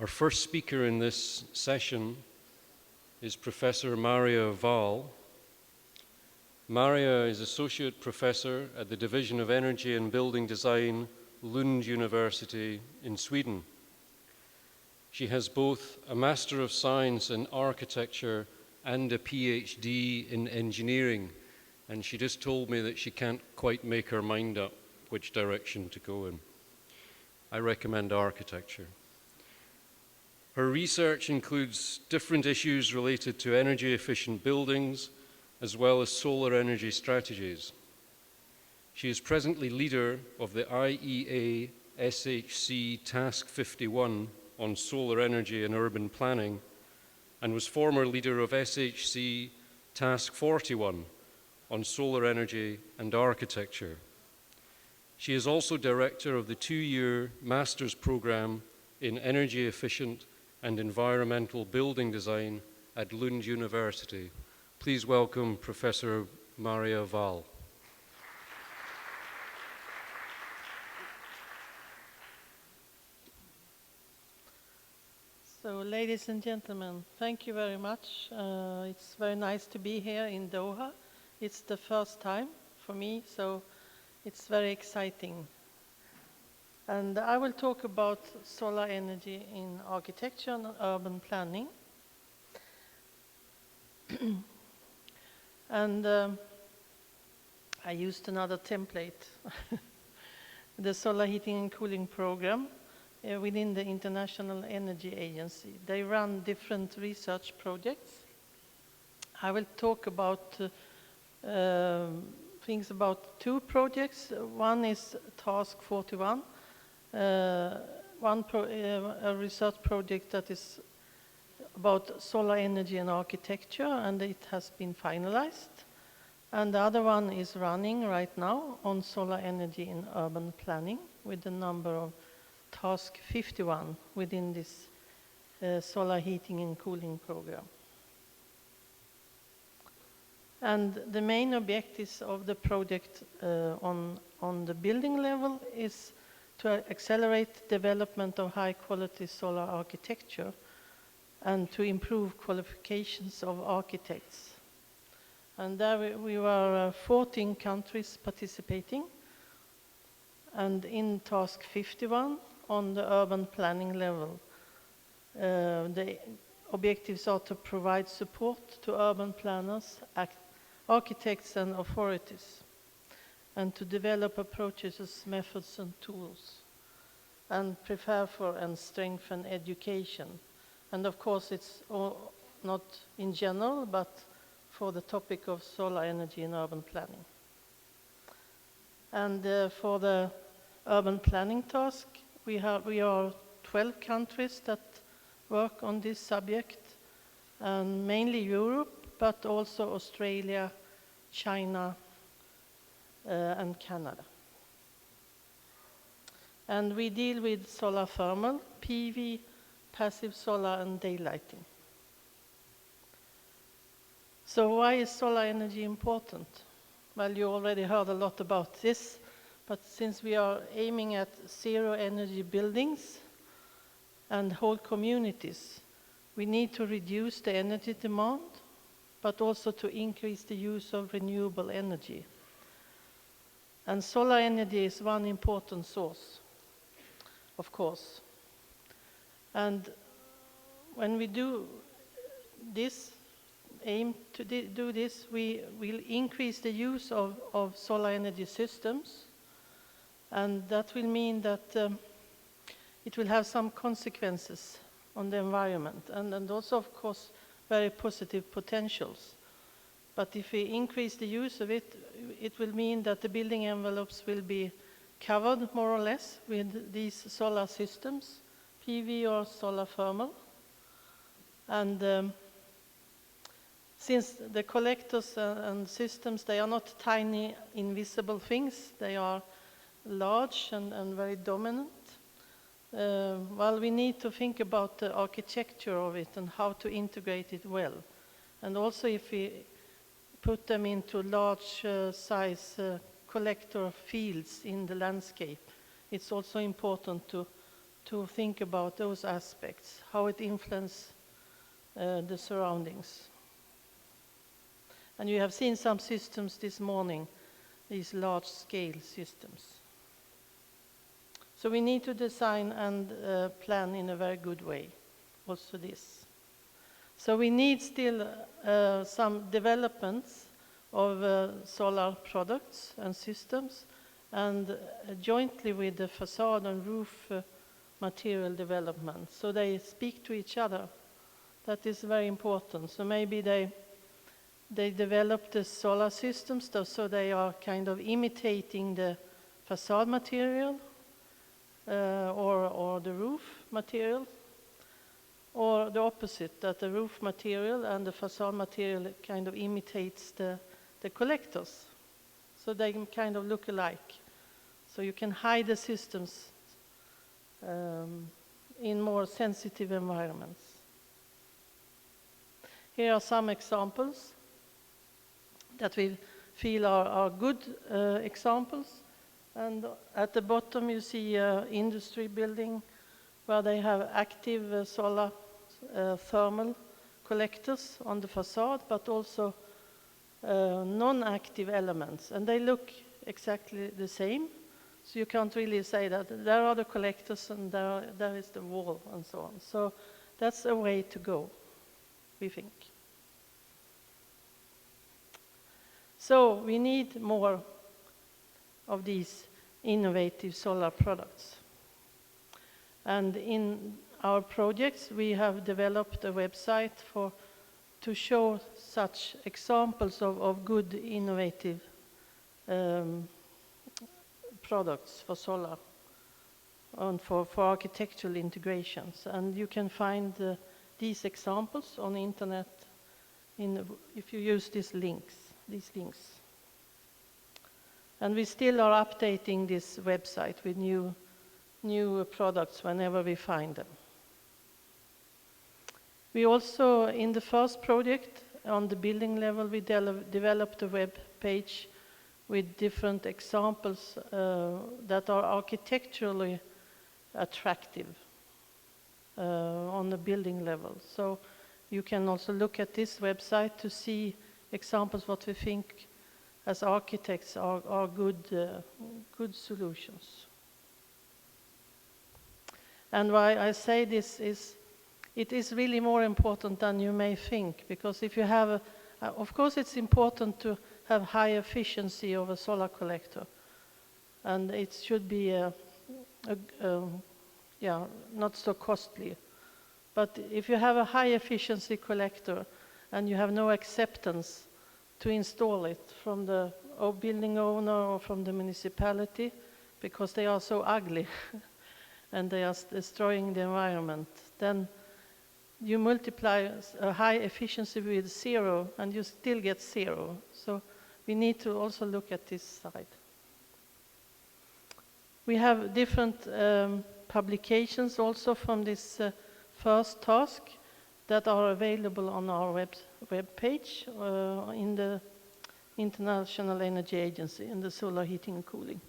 Our first speaker in this session is Professor Maria Wahl. Maria is Associate Professor at the Division of Energy and Building Design, Lund University in Sweden. She has both a Master of Science in Architecture and a PhD in Engineering, and she just told me that she can't quite make her mind up which direction to go in. I recommend architecture. Her research includes different issues related to energy-efficient buildings, as well as solar energy strategies. She is presently leader of the IEA SHC Task 51 on solar energy and urban planning, and was former leader of SHC Task 41 on solar energy and architecture. She is also director of the 2-year master's program in energy efficient and environmental building design at Lund University. Please welcome Professor Maria Wahl. So, ladies and gentlemen, thank you very much. It's very nice to be here in Doha. It's the first time for me, so it's very exciting. And I will talk about solar energy in architecture and urban planning. And I used another template, the Solar Heating and Cooling Program within the International Energy Agency. They run different research projects. I will talk about things about 2 projects. One is Task 41, a research project that is about solar energy and architecture, and it has been finalized. And the other one is running right now on solar energy in urban planning with the number of Task 51 within this solar heating and cooling program. And the main objectives of the project on the building level is to accelerate development of high-quality solar architecture and to improve qualifications of architects. And there we were 14 countries participating. And in Task 51, on the urban planning level, the objectives are to provide support to urban planners, architects and authorities, and to develop approaches, methods and tools, and prepare for and strengthen education. And of course it's not in general, but for the topic of solar energy in urban planning. And for the urban planning task, we are 12 countries that work on this subject, and mainly Europe, but also Australia, China, and Canada. And we deal with solar thermal, PV, passive solar, and daylighting. So why is solar energy important? Well, you already heard a lot about this, but since we are aiming at zero energy buildings and whole communities, we need to reduce the energy demand, but also to increase the use of renewable energy. And solar energy is one important source, of course. And when we do this, aim to do this, we will increase the use of solar energy systems, and that will mean that it will have some consequences on the environment, and also, of course, very positive potentials. But if we increase the use of it, it will mean that the building envelopes will be covered more or less with these solar systems, PV or solar thermal. And since the collectors and systems, they are not tiny, invisible things, they are large and very dominant. Well, we need to think about the architecture of it and how to integrate it well. And also if we put them into large size collector fields in the landscape, it's also important to to think about those aspects, how it influences the surroundings. And you have seen some systems this morning, these large-scale systems. So we need to design and plan in a very good way, also this. So we need still some developments of solar products and systems, and jointly with the facade and roof material development. So they speak to each other. That is very important. So maybe they develop the solar systems, so they are kind of imitating the facade material or the roof material, or the opposite, that the roof material and the facade material kind of imitates the collectors. So they kind of look alike. So you can hide the systems in more sensitive environments. Here are some examples that we feel are good examples. And at the bottom you see an industry building where they have active solar thermal collectors on the facade, but also non-active elements. And they look exactly the same. So you can't really say that there are the collectors and there is the wall and so on. So that's a way to go, we think. So we need more of these innovative solar products. And in our projects, we have developed a website to show such examples of good innovative products for solar and for architectural integrations. And you can find these examples on the internet if you use these links. And we still are updating this website with new products whenever we find them. We also, in the first project, on the building level, we developed a web page with different examples that are architecturally attractive on the building level. So you can also look at this website to see examples what we think as architects are good solutions. And why I say this is, it is really more important than you may think, because if you have of course it's important to have high efficiency of a solar collector, and it should be not so costly. But if you have a high efficiency collector and you have no acceptance to install it from the building owner or from the municipality, because they are so ugly and they are destroying the environment, then you multiply a high efficiency with 0 and you still get 0. So we need to also look at this side. We have different publications also from this first task that are available on our web page in the International Energy Agency in the Solar Heating and Cooling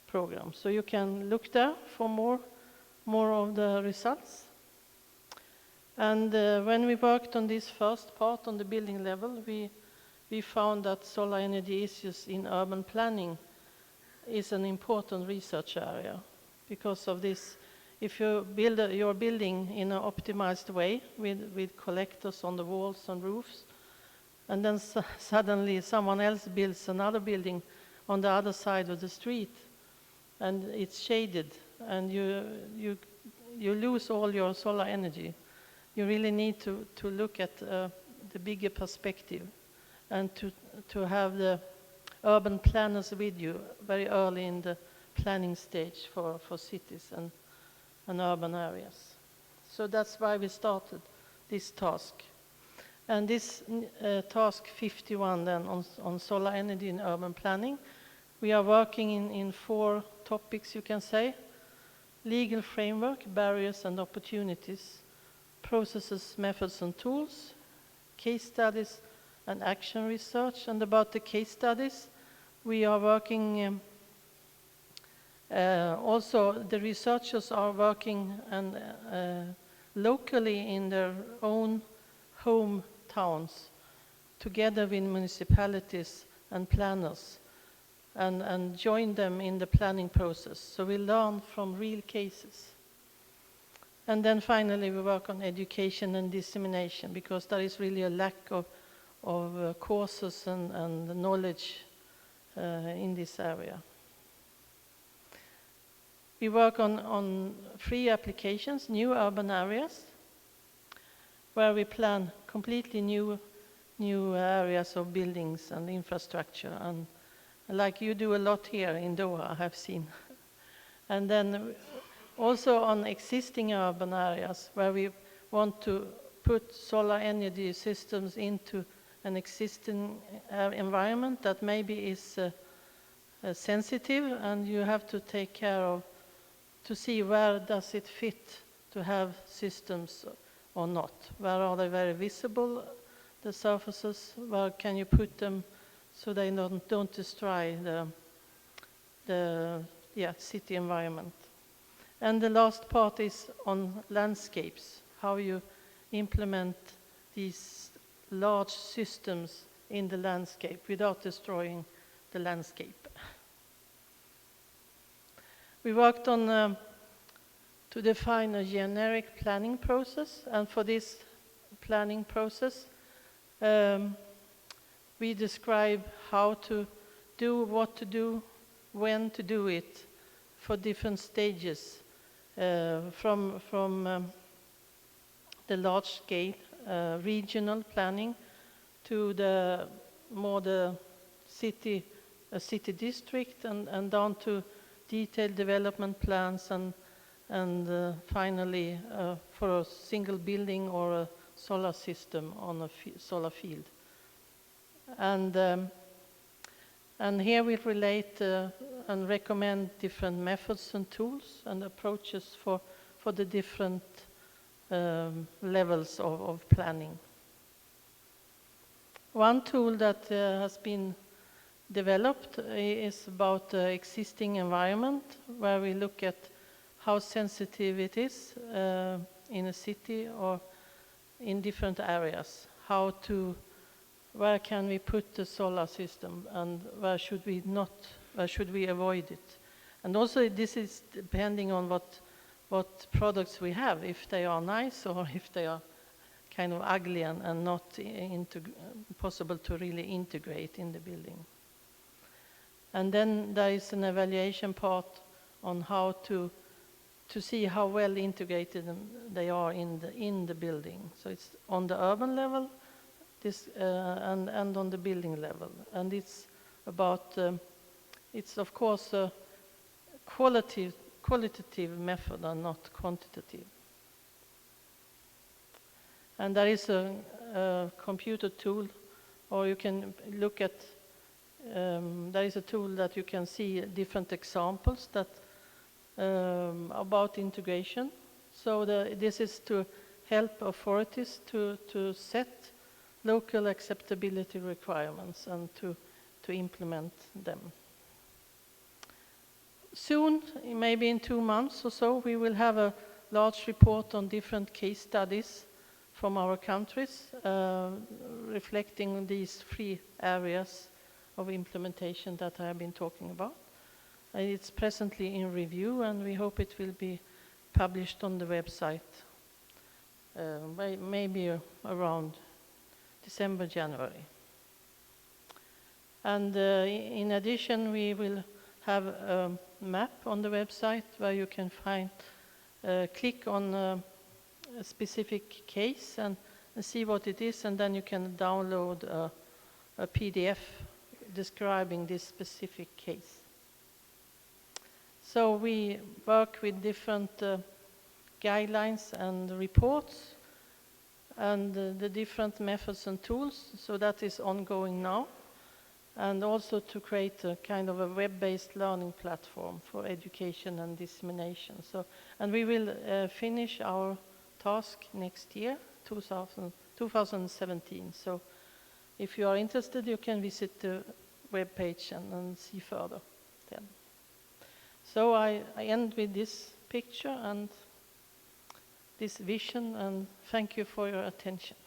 program. So you can look there for more of the results. And when we worked on this first part on the building level, we found that solar energy issues in urban planning is an important research area. Because of this, if you build your building in an optimized way with collectors on the walls and roofs, and then suddenly someone else builds another building on the other side of the street, and it's shaded, and you lose all your solar energy. You really need to look at the bigger perspective and to have the urban planners with you very early in the planning stage for cities and urban areas. So that's why we started this task. And this task 51 then on solar energy in urban planning, we are working in 4 topics, you can say: legal framework, barriers and opportunities, processes, methods and tools, case studies and action research. And about the case studies, we are working Also, the researchers are working locally in their own hometowns, together with municipalities and planners, and join them in the planning process. So we learn from real cases. And then finally, we work on education and dissemination, because there is really a lack of courses and knowledge in this area. We work on 3 applications: new urban areas, where we plan completely new areas of buildings and infrastructure, and like you do a lot here in Doha, I have seen. And then also on existing urban areas, where we want to put solar energy systems into an existing environment that maybe is sensitive, and you have to take care of to see where does it fit to have systems or not. Where are they very visible, the surfaces? Where can you put them so they don't destroy the city environment? And the last part is on landscapes, how you implement these large systems in the landscape without destroying the landscape. We worked on to define a generic planning process, and for this planning process, we describe how to do, what to do, when to do it, for different stages, from the large scale regional planning to the city district, and down to detailed development plans, and finally for a single building or a solar system on a solar field. And here we relate and recommend different methods and tools and approaches for the different levels of planning. One tool that has been developed is about the existing environment, where we look at how sensitive it is in a city or in different areas. Where can we put the solar system, and where should we avoid it? And also this is depending on what products we have, if they are nice or if they are kind of ugly and not possible to really integrate in the building. And then there is an evaluation part on how to see how well integrated they are in the building. So it's on the urban level, and on the building level. And it's about, it's of course a qualitative method and not quantitative. And there is a computer tool, or you can look at, there is a tool that you can see different examples that about integration. So this is to help authorities to set local acceptability requirements and to implement them. Soon, maybe in 2 months or so, we will have a large report on different case studies from our countries, reflecting these 3 areas of implementation that I have been talking about. It's presently in review, and we hope it will be published on the website maybe around December, January. And in addition, we will have a map on the website where you can click on a specific case and see what it is, and then you can download a PDF describing this specific case. So we work with different guidelines and reports and the different methods and tools, so that is ongoing now. And also to create a kind of a web-based learning platform for education and dissemination. And we will finish our task next year, 2017. So if you are interested, you can visit the webpage and see further then. So I end with this picture and this vision, and thank you for your attention.